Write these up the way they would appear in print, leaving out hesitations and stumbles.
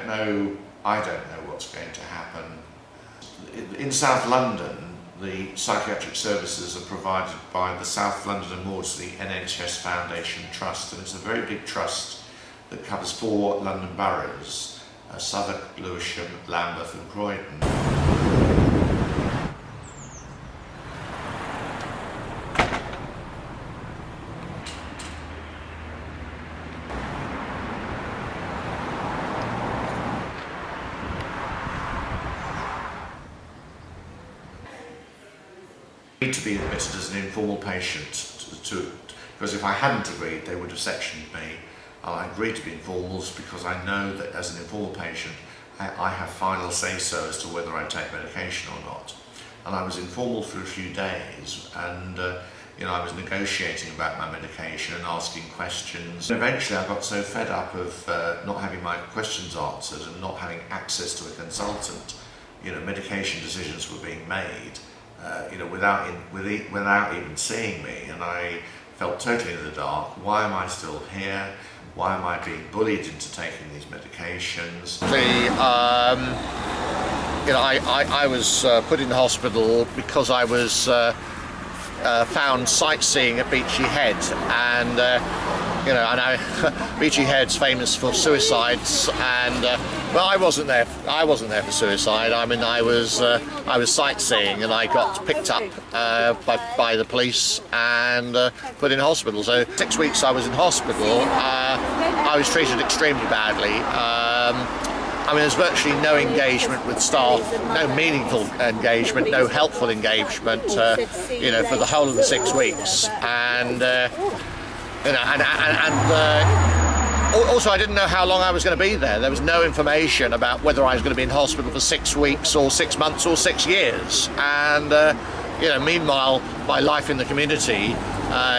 I don't know what's going to happen. In South London, the psychiatric services are provided by the South London and Maudsley NHS Foundation Trust, and it's a very big trust that covers 4 London boroughs, Southwark, Lewisham, Lambeth and Croydon. To be admitted as an informal patient, because if I hadn't agreed they would have sectioned me. I agreed to be informals because I know that as an informal patient I have final say-so as to whether I take medication or not. And I was informal for a few days, and I was negotiating about my medication and asking questions. And eventually I got so fed up of not having my questions answered and not having access to a consultant. Medication decisions were being made without even seeing me, and I felt totally in the dark. Why am I still here? Why am I being bullied into taking these medications? I was put in the hospital because I was found sightseeing at Beachy Head, and I know Beachy Head's famous for suicides, and well, I wasn't there for suicide. I mean, I was sightseeing, and I got picked up by the police and put in hospital. So 6 weeks I was in hospital. I was treated extremely badly. I mean, there's virtually no engagement with staff, no meaningful engagement, no helpful engagement, for the whole of the 6 weeks, and also I didn't know how long I was going to be there. There was no information about whether I was going to be in hospital for 6 weeks or 6 months or 6 years, and meanwhile my life in the community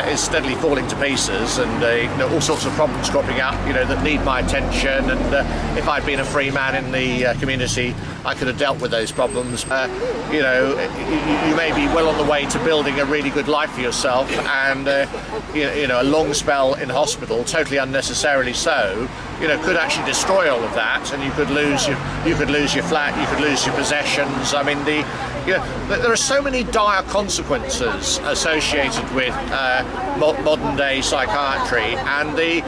is steadily falling to pieces, and all sorts of problems cropping up that need my attention, and if I'd been a free man in the community I could have dealt with those problems. You may be well on the way to building a really good life for yourself, and a long spell in hospital, totally unnecessarily so, could actually destroy all of that, and you could lose your flat, you could lose your possessions. I mean, there are so many dire consequences associated with modern day psychiatry, and the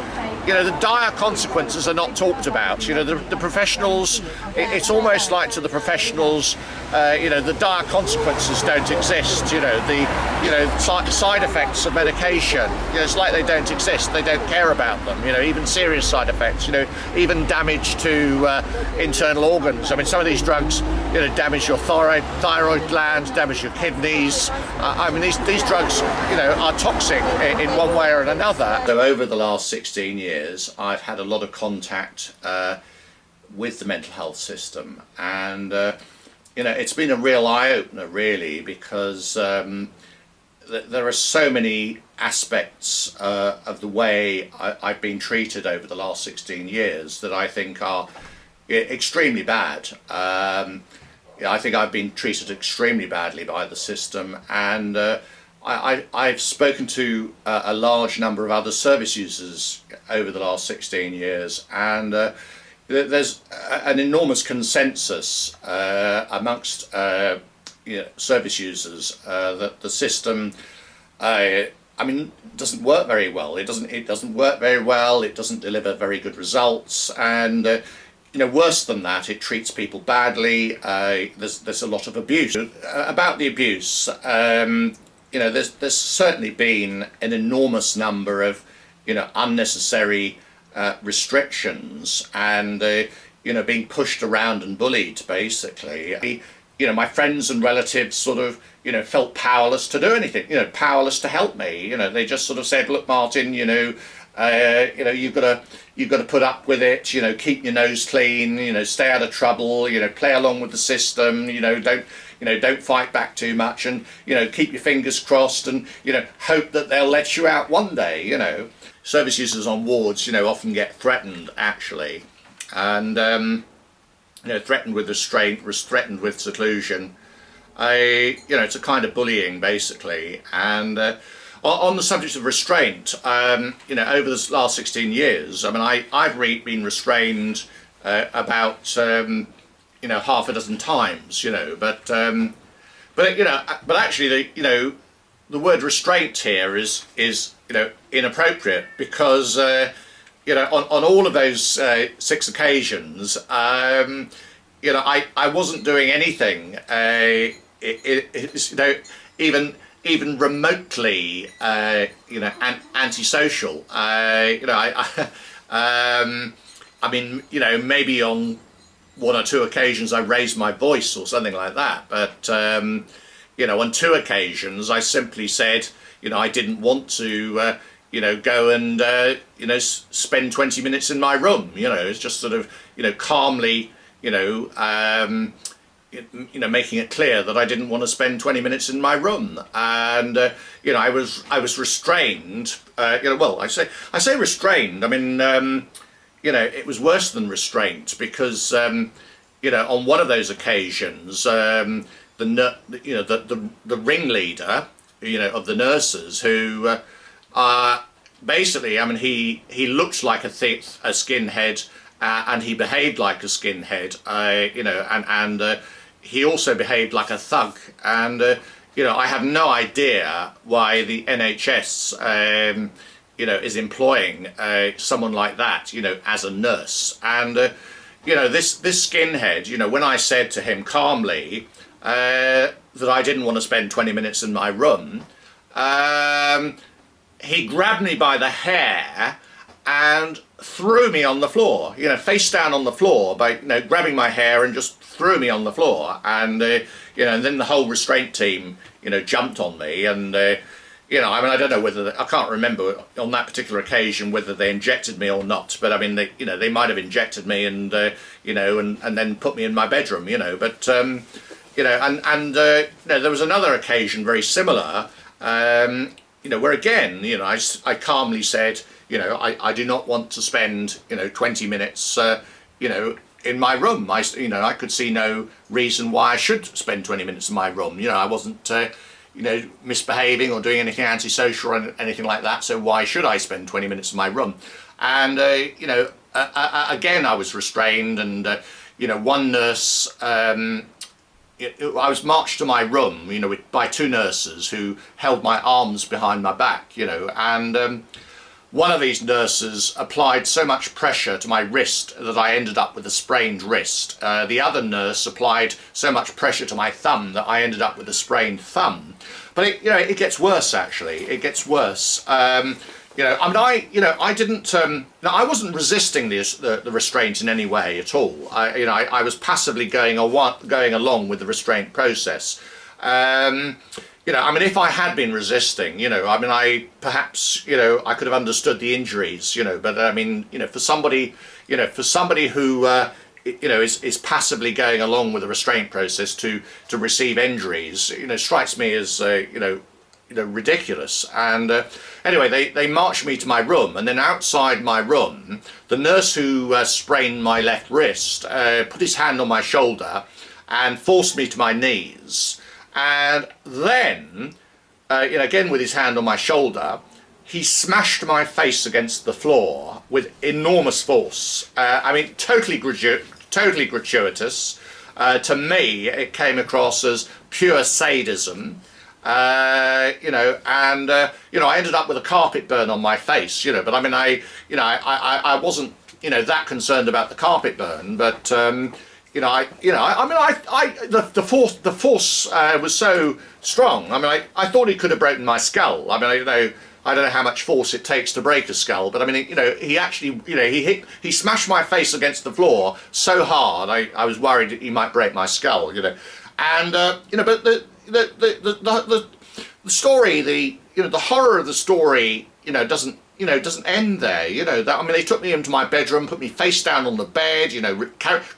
dire consequences are not talked about. The professionals, it's almost like to the professionals, the dire consequences don't exist. The side effects of medication, it's like they don't exist. They don't care about them. Even serious side effects. Even damage to internal organs. I mean, some of these drugs, damage your thyroid gland, damage your kidneys. I mean, these drugs, are toxic in one way or another. So over the last 16 years, I've had a lot of contact with the mental health system, and it's been a real eye-opener, really, because there are so many aspects of the way I've been treated over the last 16 years that I think are extremely bad. I think I've been treated extremely badly by the system, and I've spoken to a large number of other service users over the last 16 years, and there's an enormous consensus amongst service users that the system, doesn't work very well. It doesn't work very well. It doesn't deliver very good results, and worse than that, it treats people badly. There's a lot of abuse. About the abuse, there's certainly been an enormous number of unnecessary restrictions, and being pushed around and bullied, basically. My friends and relatives sort of felt powerless to do anything, powerless to help me. They just sort of said, look, Martin, you've got to put up with it, keep your nose clean, stay out of trouble, play along with the system, don't fight back too much, and keep your fingers crossed, and hope that they'll let you out one day. Service users on wards often get threatened, actually, and threatened with restraint, threatened with seclusion. It's a kind of bullying, basically. And on the subject of restraint, over the last 16 years, I mean, I've been restrained about half a dozen times, but actually the word restraint here is inappropriate, because on all of those 6 occasions, I wasn't doing anything even remotely antisocial. I mean, maybe on 1 or 2 occasions I raised my voice or something like that, but on 2 occasions I simply said I didn't want to go and spend 20 minutes in my room. It's just sort of calmly making it clear that I didn't want to spend 20 minutes in my room, and I was restrained. Well, I say restrained. I mean, it was worse than restraint, because on one of those occasions, the ringleader, of the nurses, who basically, I mean, he looked like a skinhead, and he behaved like a skinhead, and he also behaved like a thug, and I have no idea why the NHS is employing someone like that as a nurse. And this skinhead, when I said to him calmly that I didn't want to spend 20 minutes in my room, he grabbed me by the hair and threw me on the floor, face down on the floor, by grabbing my hair and just threw me on the floor. And and then the whole restraint team jumped on me, and I mean, I don't know whether I can't remember on that particular occasion whether they injected me or not, but I mean, they might have injected me, and and then put me in my bedroom, but there was another occasion very similar, where again, I calmly said, I do not want to spend 20 minutes in my room. I could see no reason why I should spend 20 minutes in my room. I wasn't misbehaving or doing anything antisocial or anything like that, so why should I spend 20 minutes in my room? And again, I was restrained, and one nurse, I was marched to my room by 2 nurses who held my arms behind my back, and one of these nurses applied so much pressure to my wrist that I ended up with a sprained wrist. The other nurse applied so much pressure to my thumb that I ended up with a sprained thumb. But it gets worse, actually. It gets worse. I mean, I didn't. I wasn't resisting the restraint in any way at all. I was passively going along with the restraint process. I mean, if I had been resisting, I mean, I could have understood the injuries, but I mean, for somebody who, is passively going along with the restraint process to receive injuries, strikes me as, ridiculous. And anyway, they marched me to my room, and then outside my room, the nurse who sprained my left wrist put his hand on my shoulder and forced me to my knees. And then, again with his hand on my shoulder, he smashed my face against the floor with enormous force. I mean, totally gratuitous. To me, it came across as pure sadism. I ended up with a carpet burn on my face. But I mean, I wasn't, that concerned about the carpet burn, but. The force was so strong. I mean, I thought he could have broken my skull. I mean, I don't know how much force it takes to break a skull, but I mean, he actually, he smashed my face against the floor so hard, I was worried that he might break my skull, and but the story, the horror of the story, doesn't end there. That, I mean, they took me into my bedroom, put me face down on the bed,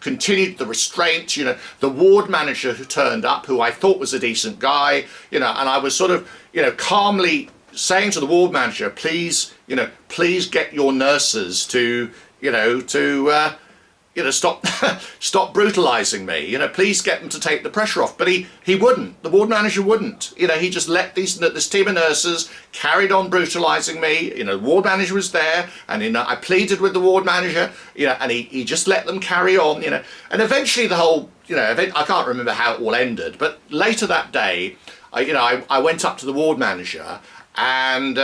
continued the restraint. The ward manager who turned up, who I thought was a decent guy, and I was sort of, calmly saying to the ward manager, please get your nurses to stop stop brutalizing me, please get them to take the pressure off. But he wouldn't. The ward manager wouldn't. He just let this team of nurses carried on brutalizing me. The ward manager was there, and I pleaded with the ward manager, and he just let them carry on, and eventually the whole event, I can't remember how it all ended, but later that day I went up to the ward manager and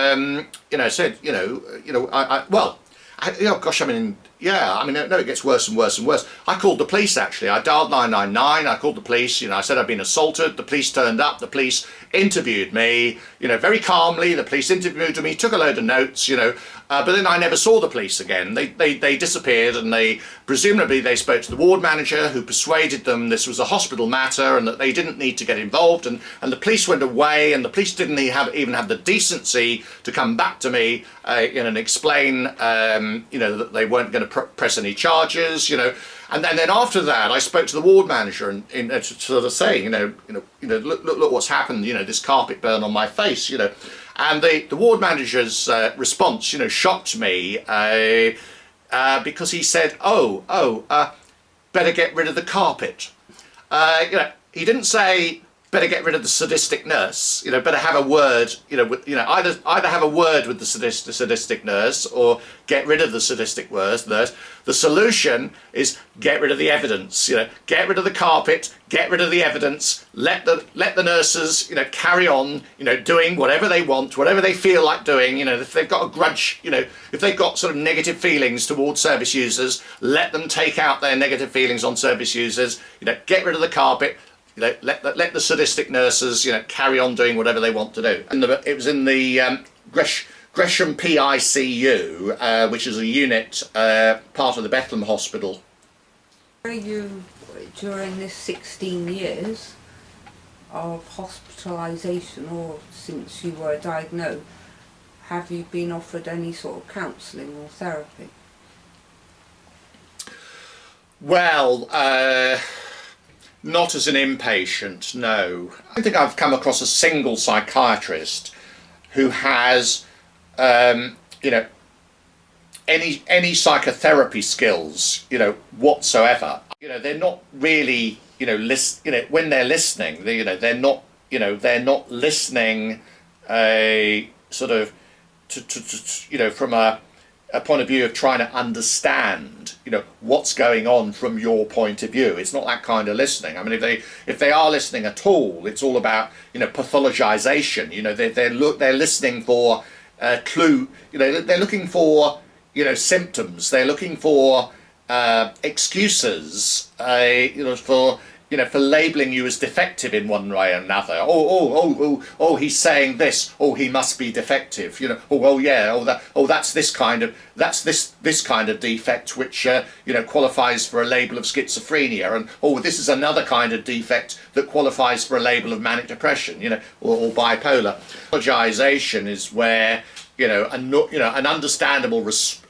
said, it gets worse and worse and worse. I called the police, actually. I dialed 999, I called the police, I said I'd been assaulted. The police turned up, the police interviewed me, very calmly. The police interviewed me, took a load of notes, but then I never saw the police again. They disappeared, and presumably they spoke to the ward manager, who persuaded them this was a hospital matter and that they didn't need to get involved, and the police went away, and the police didn't even have the decency to come back to me and explain that they weren't going to press any charges, and then after that I spoke to the ward manager and sort of saying, look what's happened, this carpet burn on my face, and the ward manager's response, shocked me, because he said, better get rid of the carpet. He didn't say better get rid of the sadistic nurse, better have a word, either have a word with the sadistic nurse or get rid of the sadistic nurse. The solution is get rid of the evidence, get rid of the carpet, get rid of the evidence, let the nurses, carry on, doing whatever they want, whatever they feel like doing, if they've got a grudge, if they've got sort of negative feelings towards service users, let them take out their negative feelings on service users, get rid of the carpet, let the sadistic nurses, carry on doing whatever they want to do. And it was in the Gresham PICU, which is a unit part of the Bethlehem Hospital. You, during this 16 years of hospitalisation, or since you were diagnosed, have you been offered any sort of counselling or therapy? Well, not as an inpatient, no. I don't think I've come across a single psychiatrist who has, any psychotherapy skills, whatsoever. They're not really, when they're listening, they're not listening, sort of, to from a point of view of trying to understand, what's going on from your point of view. It's not that kind of listening. I mean, if they are listening at all, it's all about, pathologization. They're listening for clue. They're looking for, symptoms. They're looking for excuses. For labelling you as defective in one way or another. He's saying this. Oh, he must be defective. That's this kind of defect which qualifies for a label of schizophrenia, and this is another kind of defect that qualifies for a label of manic depression, or bipolar. Pathologization is where an understandable response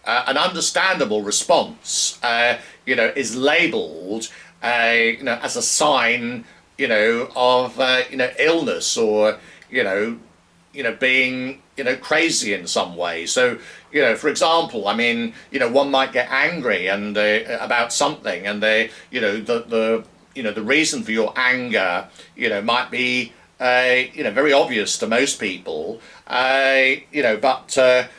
is labelled as a sign, of illness, or being crazy in some way. So for example, I mean, one might get angry and about something, and the reason for your anger, might be very obvious to most people, but a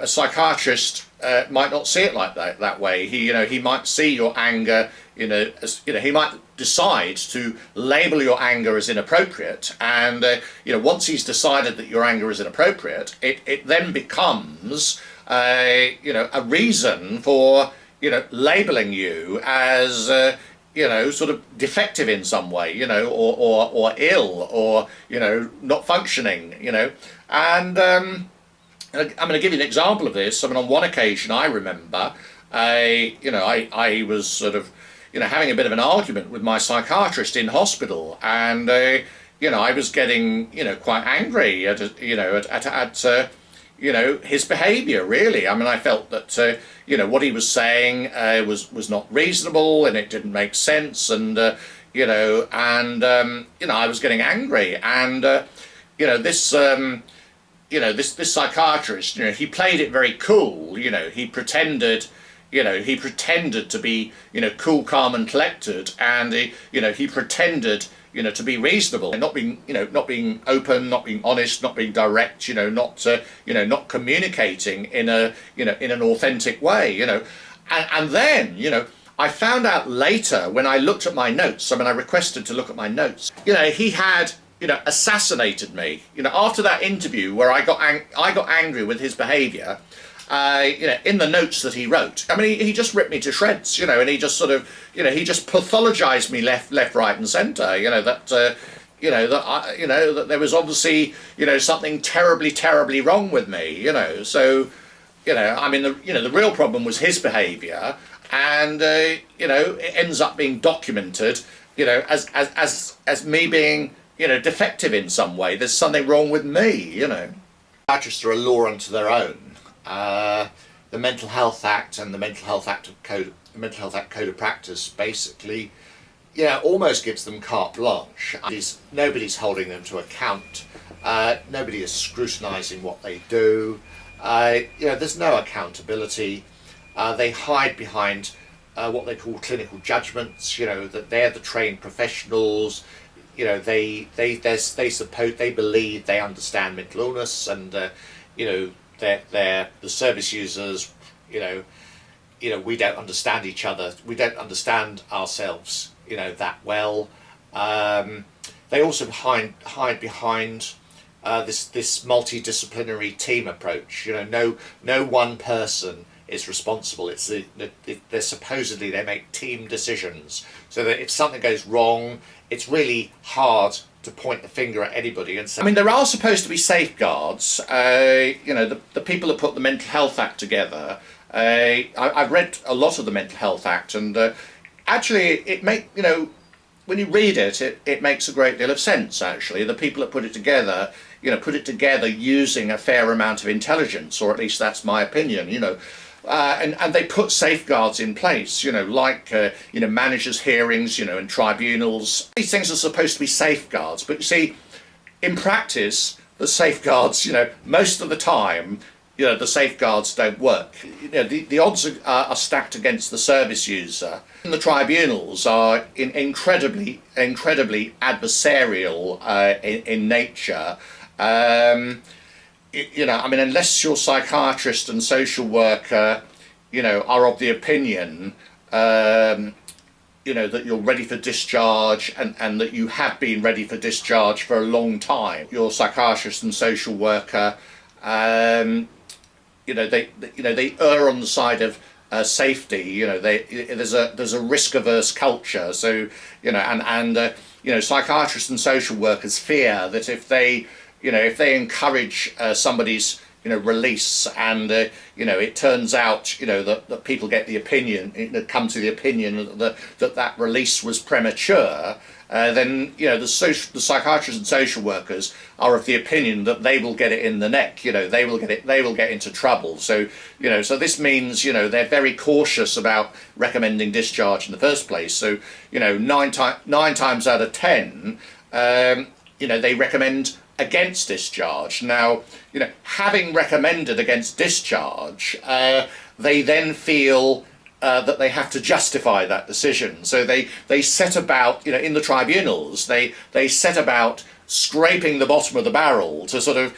psychiatrist might not see it like that way. He might see your anger, he might decide to label your anger as inappropriate, and once he's decided that your anger is inappropriate, it then becomes a reason for labeling you as sort of defective in some way, or ill, or not functioning, and I'm going to give you an example of this. I mean, on one occasion I remember, I was sort of having a bit of an argument with my psychiatrist in hospital, and I was getting quite angry at his behaviour, really. I mean, I felt that what he was saying was not reasonable, and it didn't make sense, and I was getting angry, and this psychiatrist, he played it very cool. He pretended he pretended to be, cool, calm and collected, and he pretended, to be reasonable, and not being open, not being honest, not being direct, not communicating in an authentic way, and then, I found out later when I looked at my notes. I requested to look at my notes. He had, assassinated me. After that interview where I got angry with his behaviour. In the notes that he wrote, he just ripped me to shreds, and he just sort of, he just pathologized me left, right, and centre. That there was obviously, something terribly wrong with me. So, the real problem was his behaviour, and it ends up being documented, as me being, defective in some way. There's something wrong with me. Psychiatrists are a law unto their own. The Mental Health Act and the Mental Health Act Code of Practice basically, almost gives them carte blanche. Nobody's holding them to account. Nobody is scrutinising what they do. There's no accountability. They hide behind what they call clinical judgments. That they're the trained professionals. They believe they understand mental illness, and they're the service users. We don't understand each other. We don't understand ourselves, that well. They also hide behind this multidisciplinary team approach. No one person is responsible. They're supposedly, they make team decisions, so that if something goes wrong, it's really hard to point the finger at anybody and say. There are supposed to be safeguards. The people that put the Mental Health Act together. I've read a lot of the Mental Health Act, and actually, when you read it, it makes a great deal of sense. Actually, the people that put it together, put it together using a fair amount of intelligence, or at least that's my opinion. And they put safeguards in place, like managers' hearings, and tribunals. These things are supposed to be safeguards, but you see, in practice, the safeguards, most of the time, the safeguards don't work. The odds are stacked against the service user. And the tribunals are incredibly adversarial in nature. Unless your psychiatrist and social worker, are of the opinion, that you're ready for discharge and that you have been ready for discharge for a long time, your psychiatrist and social worker, they err on the side of safety. There's a risk-averse culture. So psychiatrists and social workers fear that if they encourage somebody's release, and it turns out that people get the opinion, come to the opinion that release was premature, then the psychiatrists and social workers are of the opinion that they will get it in the neck. They will get into trouble. So so this means they're very cautious about recommending discharge in the first place. So 9 times out of 10, they recommend against discharge. Now, having recommended against discharge, they then feel that they have to justify that decision. So they set about, in the tribunals, they set about scraping the bottom of the barrel to sort of,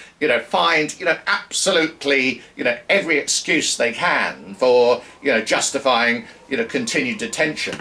find, absolutely, every excuse they can for, justifying, continued detention.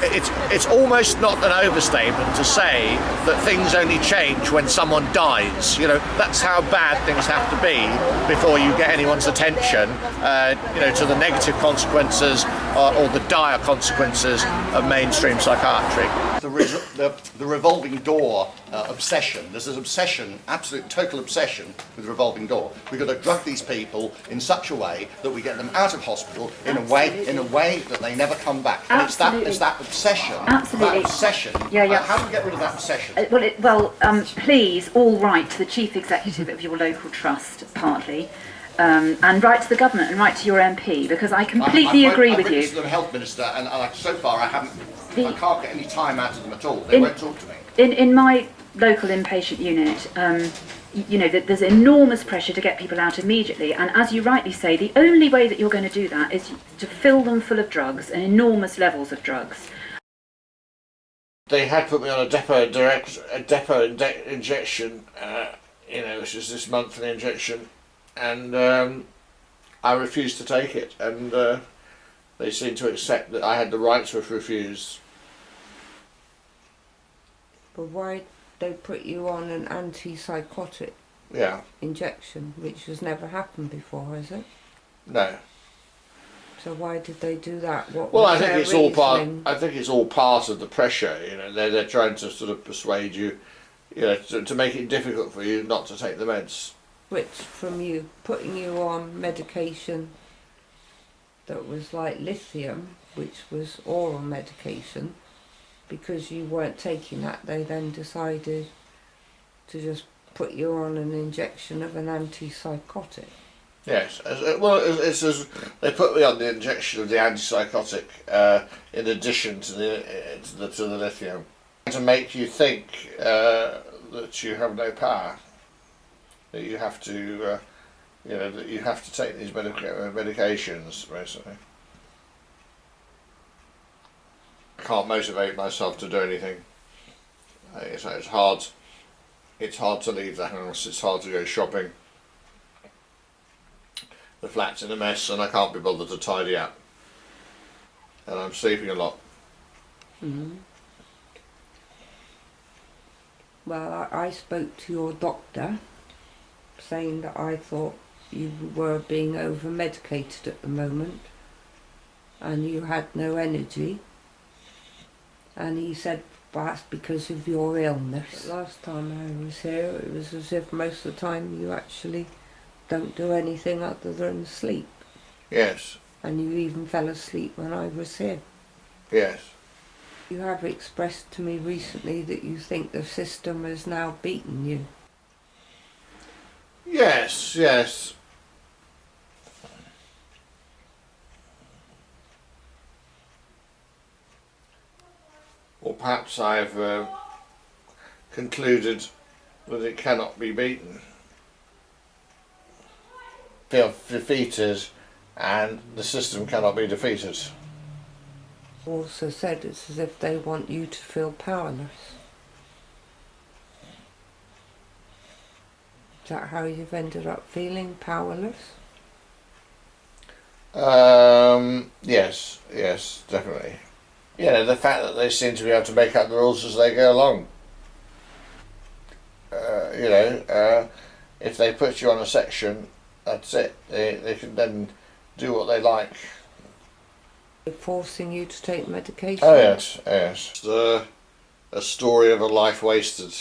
It's almost not an overstatement to say that things only change when someone dies. That's how bad things have to be before you get anyone's attention, to the negative consequences or the dire consequences of mainstream psychiatry. The revolving door obsession. There's an obsession, absolute total obsession with the revolving door. We've got to drug these people in such a way that we get them out of hospital in a way that they never come back. And it's that obsession. Absolutely. That obsession. Yeah. How do we get rid of that obsession? Please all write to the chief executive of your local trust, partly. And write to the government and write to your MP, because I completely agree with you. I've written to the health minister, and so far I can't get any time out of them at all. They won't talk to me. In my local inpatient unit, you know, that there's enormous pressure to get people out immediately, and as you rightly say, the only way that you're going to do that is to fill them full of drugs, and enormous levels of drugs. They had put me on a depot injection, which is this monthly injection, and I refused to take it, and they seemed to accept that I had the right to refuse. But why they put you on an antipsychotic Yeah. injection, which has never happened before, has it? No. So why did they do that? What Well, was I think their it's all part. reasoning? I think it's all part of the pressure. You know, they're trying to sort of persuade you, to make it difficult for you not to take the meds. Which, from you, putting you on medication that was like lithium, which was oral medication, because you weren't taking that, they then decided to just put you on an injection of an antipsychotic. Yes. It's as they put me on the injection of the antipsychotic in addition to the lithium, to make you think that you have no power, that you have to, that you have to take these medications, basically. I can't motivate myself to do anything. It's hard. It's hard to leave the house. It's hard to go shopping. The flat's in a mess, and I can't be bothered to tidy up. And I'm sleeping a lot. Mm-hmm. Well, I spoke to your doctor, saying that I thought you were being over-medicated at the moment, and you had no energy. And he said, perhaps because of your illness. But last time I was here, it was as if most of the time you actually don't do anything other than sleep. Yes. And you even fell asleep when I was here. Yes. You have expressed to me recently that you think the system has now beaten you. Yes, yes. Or perhaps I've concluded that it cannot be beaten. Feel defeated, and the system cannot be defeated. Also said it's as if they want you to feel powerless. Is that how you've ended up feeling, powerless? Yes, definitely. The fact that they seem to be able to make up the rules as they go along. If they put you on a section, that's it. They can then do what they like. They're forcing you to take medication? Oh yes. A story of a life wasted.